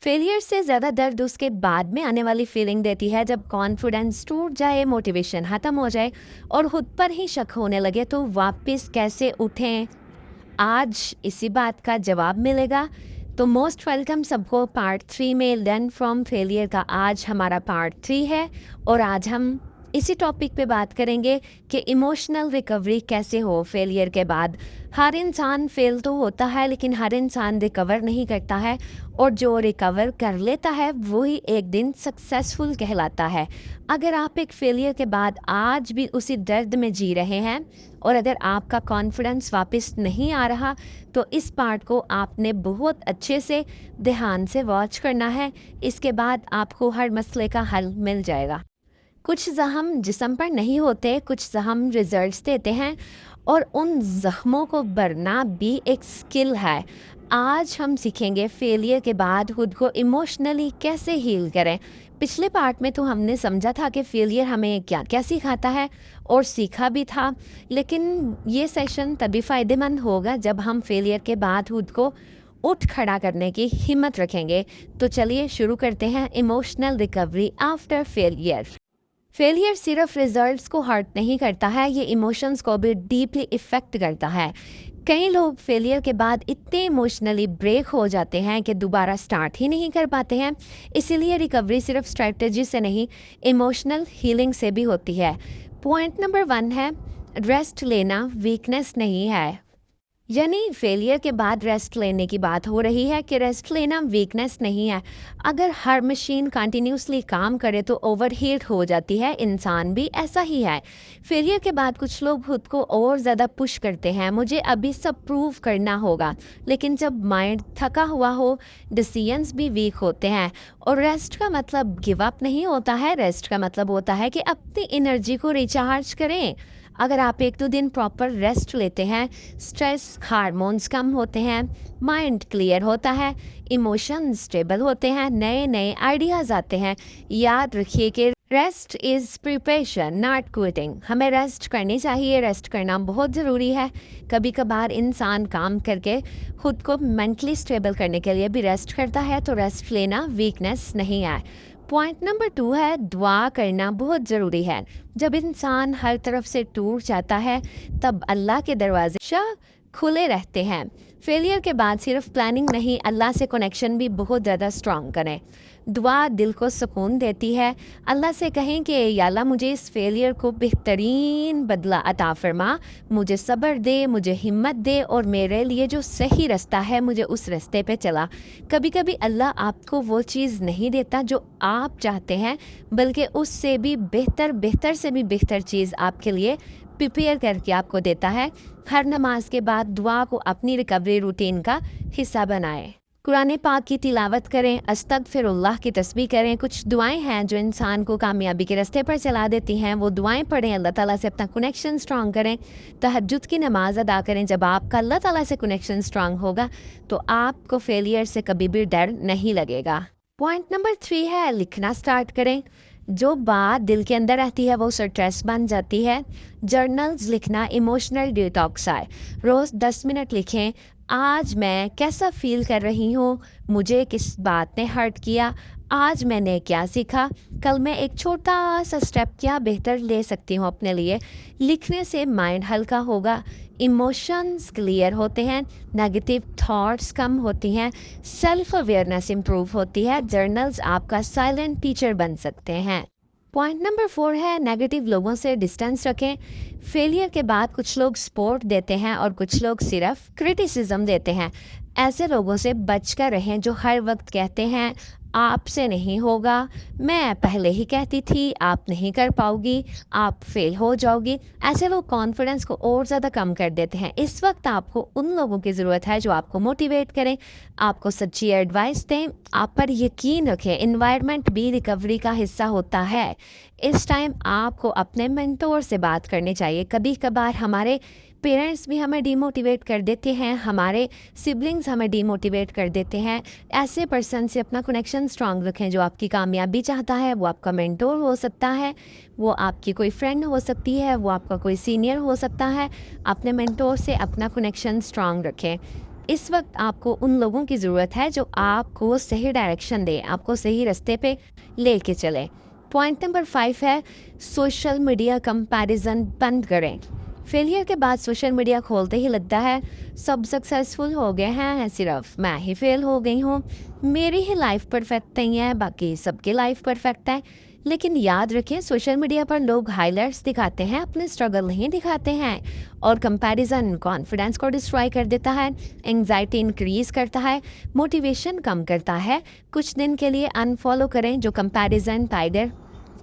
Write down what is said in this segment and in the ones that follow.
Failure से ज़्यादा दर्द उसके बाद में आने वाली फीलिंग देती है जब कॉन्फिडेंस टूट जाए, मोटिवेशन ख़त्म हो जाए और खुद पर ही शक होने लगे तो वापस कैसे उठें। आज इसी बात का जवाब मिलेगा। तो मोस्ट वेलकम सबको पार्ट 3 में लर्न फ्रॉम फेलियर का। आज हमारा पार्ट 3 है और आज हम इसी टॉपिक पे बात करेंगे कि इमोशनल रिकवरी कैसे हो फेलियर के बाद। हर इंसान फेल तो होता है लेकिन हर इंसान रिकवर नहीं करता है और जो रिकवर कर लेता है वही एक दिन सक्सेसफुल कहलाता है। अगर आप एक फेलियर के बाद आज भी उसी दर्द में जी रहे हैं और अगर आपका कॉन्फिडेंस वापस नहीं आ रहा तो इस पार्ट को आपने बहुत अच्छे से ध्यान से वॉच करना है। इसके बाद आपको हर मसले का हल मिल जाएगा। कुछ ज़ख्म जिस्म पर नहीं होते, कुछ ज़ख्म रिजल्ट्स देते हैं और उन ज़ख्मों को भरना भी एक स्किल है। आज हम सीखेंगे फेलियर के बाद खुद को इमोशनली कैसे हील करें। पिछले पार्ट में तो हमने समझा था कि फेलियर हमें क्या क्या सिखाता है और सीखा भी था, लेकिन ये सेशन तभी फ़ायदेमंद होगा जब हम फेलियर के बाद खुद को उठ खड़ा करने की हिम्मत रखेंगे। तो चलिए शुरू करते हैं emotional recovery after failure. Failure सिर्फ रिजल्ट्स को हर्ट नहीं करता है, ये इमोशंस को भी डीपली इफ़ेक्ट करता है। कई लोग फेलियर के बाद इतने इमोशनली ब्रेक हो जाते हैं कि दोबारा स्टार्ट ही नहीं कर पाते हैं। इसीलिए रिकवरी सिर्फ स्ट्रैटेजी से नहीं, इमोशनल हीलिंग से भी होती है। पॉइंट नंबर 1 है, रेस्ट लेना वीकनेस नहीं है। यानी फेलियर के बाद रेस्ट लेने की बात हो रही है कि रेस्ट लेना वीकनेस नहीं है। अगर हर मशीन कंटिन्यूसली काम करे तो ओवरहीट हो जाती है, इंसान भी ऐसा ही है। फेलियर के बाद कुछ लोग खुद को और ज़्यादा पुश करते हैं, मुझे अभी सब प्रूव करना होगा, लेकिन जब माइंड थका हुआ हो डिसीजंस भी वीक होते हैं। और रेस्ट का मतलब गिव अप नहीं होता है, रेस्ट का मतलब होता है कि अपनी एनर्जी को रिचार्ज करें। अगर आप 1-2 दिन प्रॉपर रेस्ट लेते हैं, स्ट्रेस हार्मोन्स कम होते हैं, माइंड क्लियर होता है, इमोशंस स्टेबल होते हैं, नए नए आइडियाज़ आते हैं। याद रखिए कि rest is preparation not quitting. हमें रेस्ट करनी चाहिए, रेस्ट करना बहुत ज़रूरी है। कभी कभार इंसान काम करके खुद को मेंटली स्टेबल करने के लिए भी रेस्ट करता है, तो रेस्ट लेना वीकनेस नहीं है। पॉइंट नंबर 2 है, दुआ करना बहुत ज़रूरी है। जब इंसान हर तरफ से टूट जाता है तब अल्लाह के दरवाजे खुले रहते हैं। फेलियर के बाद सिर्फ प्लानिंग नहीं, अल्लाह से कनेक्शन भी बहुत ज़्यादा स्ट्रॉन्ग करें। दुआ दिल को सुकून देती है। अल्लाह से कहें कि या अल्लाह मुझे इस फेलियर को बेहतरीन बदला अता फरमा, मुझे सब्र दे, मुझे हिम्मत दे और मेरे लिए जो सही रास्ता है मुझे उस रास्ते पे चला। कभी कभी अल्लाह आपको वो चीज़ नहीं देता जो आप चाहते हैं, बल्कि उससे भी बेहतर से भी बेहतर चीज़ आपके लिए प्रिपेयर करके आपको देता है। हर नमाज के बाद दुआ को अपनी रिकवरी रूटीन का हिस्सा बनाएं। कुरान पाक की तिलावत करें, अस्तगफिरुल्लाह की तस्बीह करें। कुछ दुआएं हैं जो इंसान को कामयाबी के रास्ते पर चला देती हैं, वो दुआएं पढ़ें, अल्लाह ताला से अपना कनेक्शन स्ट्रॉन्ग करें। तहज्जुद की नमाज अदा करें। जब आपका अल्लाह ताला से कनेक्शन स्ट्रॉन्ग होगा तो आपको फेलियर से कभी भी डर नहीं लगेगा। पॉइंट नंबर 3 है, लिखना स्टार्ट करें। जो बात दिल के अंदर रहती है वो स्ट्रेस बन जाती है। जर्नल्स लिखना इमोशनल डिटॉक्स है। रोज़ 10 मिनट लिखें, आज मैं कैसा फील कर रही हूँ, मुझे किस बात ने हर्ट किया, आज मैंने क्या सीखा, कल मैं एक छोटा सा स्टेप क्या बेहतर ले सकती हूँ अपने लिए। लिखने से माइंड हल्का होगा, इमोशंस क्लियर होते हैं, नेगेटिव थॉट्स कम होती हैं, सेल्फ अवेयरनेस इम्प्रूव होती है। जर्नल्स आपका साइलेंट टीचर बन सकते हैं। पॉइंट नंबर 4 है, नेगेटिव लोगों से डिस्टेंस रखें। फेलियर के बाद कुछ लोग सपोर्ट देते हैं और कुछ लोग सिर्फ क्रिटिसिज्म देते हैं। ऐसे लोगों से बचकर रहें जो हर वक्त कहते हैं आपसे नहीं होगा, मैं पहले ही कहती थी आप नहीं कर पाओगी, आप फेल हो जाओगी। ऐसे लोग कॉन्फिडेंस को और ज़्यादा कम कर देते हैं। इस वक्त आपको उन लोगों की ज़रूरत है जो आपको मोटिवेट करें, आपको सच्ची एडवाइस दें, आप पर यकीन रखें। इन्वायरमेंट भी रिकवरी का हिस्सा होता है। इस टाइम आपको अपने मेंटोर से बात करनी चाहिए। कभी कभार हमारे पेरेंट्स भी हमें डीमोटिवेट कर देते हैं, हमारे सिबलिंग्स हमें डीमोटिवेट कर देते हैं। ऐसे पर्सन से अपना कनेक्शन स्ट्रांग रखें जो आपकी कामयाबी चाहता है। वो आपका मेंटोर हो सकता है, वो आपकी कोई फ्रेंड हो सकती है, वो आपका कोई सीनियर हो सकता है। अपने मेंटोर से अपना कनेक्शन स्ट्रांग रखें। इस वक्त आपको उन लोगों की ज़रूरत है जो आपको सही डायरेक्शन दे, आपको सही रास्ते पे लेके चले। पॉइंट नंबर 5 है सोशल मीडिया कंपैरिजन बंद करें। फेलियर के बाद सोशल मीडिया खोलते ही लगता है सब सक्सेसफुल हो गए हैं, सिर्फ मैं ही फेल हो गई हूँ, मेरी ही लाइफ परफेक्ट नहीं है, बाकी सबकी लाइफ परफेक्ट है। लेकिन याद रखें, सोशल मीडिया पर लोग हाइलाइट्स दिखाते हैं, अपने स्ट्रगल नहीं दिखाते हैं। और कंपैरिजन कॉन्फिडेंस को डिस्ट्रॉय कर देता है, एंग्जाइटी इंक्रीज करता है, मोटिवेशन कम करता है। कुछ दिन के लिए अनफॉलो करें जो कंपैरिजन टाइगर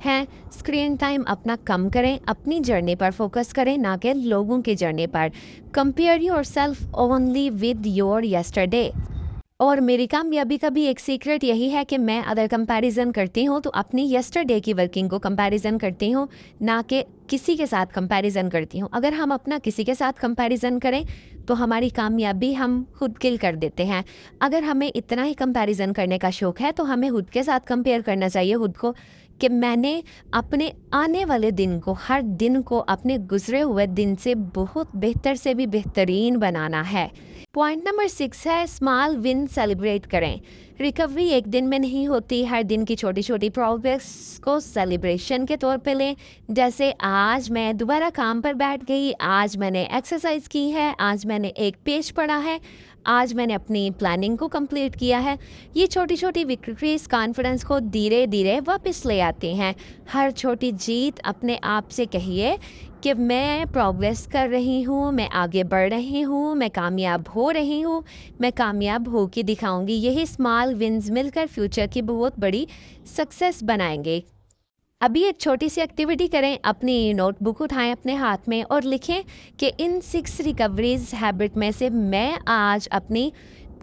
हैं। स्क्रीन टाइम अपना कम करें, अपनी जर्नी पर फोकस करें, ना कि लोगों की जर्नी पर। Compare your self only with your yesterday. और मेरी कामयाबी का भी एक सीक्रेट यही है कि मैं अगर कंपैरिजन करती हूँ तो अपनी यस्टरडे की वर्किंग को कंपैरिजन करती हूँ, ना कि किसी के साथ कंपैरिजन करती हूँ। अगर हम अपना किसी के साथ कंपैरिजन करें तो हमारी कामयाबी हम खुद किल कर देते हैं। अगर हमें इतना ही कंपैरिजन करने का शौक है तो हमें खुद के साथ कंपेयर करना चाहिए खुद को, कि मैंने अपने आने वाले दिन को, हर दिन को अपने गुजरे हुए दिन से बहुत बेहतर से भी बेहतरीन बनाना है। पॉइंट नंबर 6 है स्मॉल विन सेलिब्रेट करें। रिकवरी एक दिन में नहीं होती, हर दिन की छोटी छोटी प्रोग्रेस को सेलिब्रेशन के तौर पे लें। जैसे आज मैं दोबारा काम पर बैठ गई, आज मैंने एक्सरसाइज की है, आज मैंने एक पेज पढ़ा है, आज मैंने अपनी प्लानिंग को कंप्लीट किया है। ये छोटी छोटी विक्ट्रीज कॉन्फिडेंस को धीरे धीरे वापस ले आती हैं। हर छोटी जीत अपने आप से कहिए कि मैं प्रोग्रेस कर रही हूँ, मैं आगे बढ़ रही हूँ, मैं कामयाब हो रही हूँ, मैं कामयाब हो के दिखाऊंगी। यही स्मॉल विन्स मिलकर फ्यूचर की बहुत बड़ी सक्सेस बनाएंगे। अभी एक छोटी सी एक्टिविटी करें, अपनी नोटबुक उठाएं अपने हाथ में और लिखें कि इन 6 रिकवरीज हैबिट में से मैं आज अपनी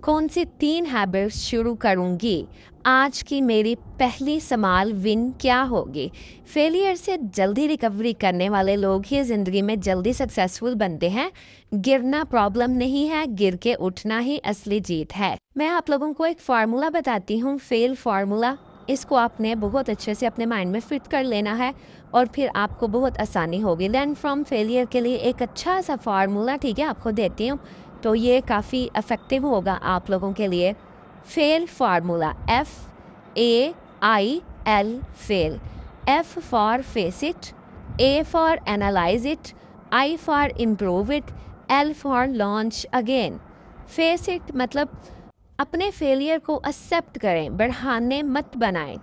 कौन सी 3 हैबिट्स शुरू करूंगी। आज की मेरी पहली स्मॉल विन क्या होगी। फेलियर से जल्दी रिकवरी करने वाले लोग ही ज़िंदगी में जल्दी सक्सेसफुल बनते हैं। गिरना प्रॉब्लम नहीं है, गिर के उठना ही असली जीत है। मैं आप लोगों को एक फार्मूला बताती हूँ, फेल फार्मूला। इसको आपने बहुत अच्छे से अपने माइंड में फिट कर लेना है और फिर आपको बहुत आसानी होगी। लर्न फ्रॉम फेलियर के लिए एक अच्छा सा फार्मूला, ठीक है, आपको देती हूँ, तो ये काफ़ी इफ़ेक्टिव होगा आप लोगों के लिए। Fail formula, FAIL fail. F for face it, A for analyse it, I for improve it, L for launch again. Face it मतलब अपने फेलियर को एक्सेप्ट करें, बढ़ाने मत बनाएं।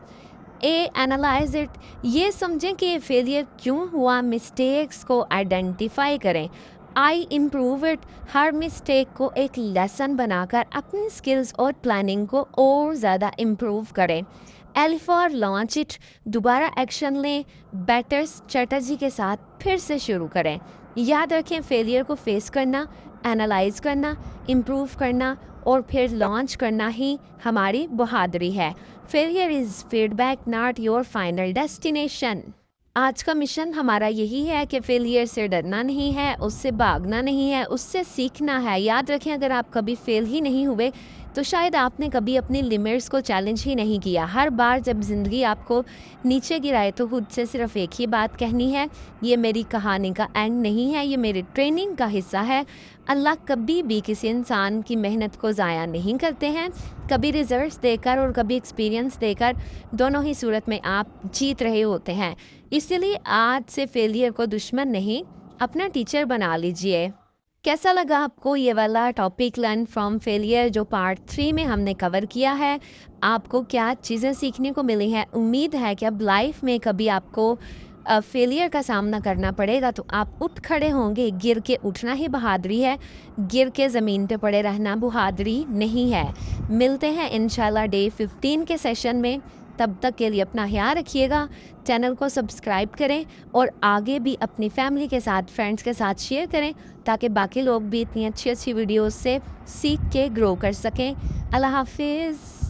ए एनालाइज इट, ये समझें कि ये फेलियर क्यों हुआ, मिस्टेक्स को आइडेंटिफाई करें। I improve it, her mistake को एक लेसन बनाकर अपनी स्किल्स और प्लानिंग को और ज़्यादा इम्प्रूव करें। एल फॉर लॉन्च इट, दोबारा एक्शन लें, बेटर स्ट्रेटजी के साथ फिर से शुरू करें। याद रखें, फेलियर को फेस करना, एनालाइज करना, इम्प्रूव करना और फिर लॉन्च करना ही हमारी बहादुरी है। Failure is feedback, not your final destination. आज का मिशन हमारा यही है कि फेलियर से डरना नहीं है, उससे भागना नहीं है, उससे सीखना है। याद रखें, अगर आप कभी फेल ही नहीं हुए तो शायद आपने कभी अपनी लिमिट्स को चैलेंज ही नहीं किया। हर बार जब ज़िंदगी आपको नीचे गिराए तो खुद से सिर्फ एक ही बात कहनी है, ये मेरी कहानी का एंड नहीं है, ये मेरी ट्रेनिंग का हिस्सा है। अल्लाह कभी भी किसी इंसान की मेहनत को ज़ाया नहीं करते हैं। कभी रिजल्ट्स देकर और कभी एक्सपीरियंस देकर, दोनों ही सूरत में आप जीत रहे होते हैं। इसलिए आज से फेलियर को दुश्मन नहीं, अपना टीचर बना लीजिए। कैसा लगा आपको ये वाला टॉपिक, लर्न फ्रॉम फेलियर, जो पार्ट 3 में हमने कवर किया है? आपको क्या चीज़ें सीखने को मिली हैं? उम्मीद है कि अब लाइफ में कभी आपको फेलियर का सामना करना पड़ेगा तो आप उठ खड़े होंगे। गिर के उठना ही बहादुरी है, गिर के ज़मीन पे पड़े रहना बहादुरी नहीं है। मिलते हैं इंशाल्लाह डे 15 के सेशन में। तब तक के लिए अपना ख्याल रखिएगा, चैनल को सब्सक्राइब करें और आगे भी अपनी फैमिली के साथ, फ्रेंड्स के साथ शेयर करें ताकि बाकी लोग भी इतनी अच्छी अच्छी वीडियोस से सीख के ग्रो कर सकें। अल्लाह हाफिज़।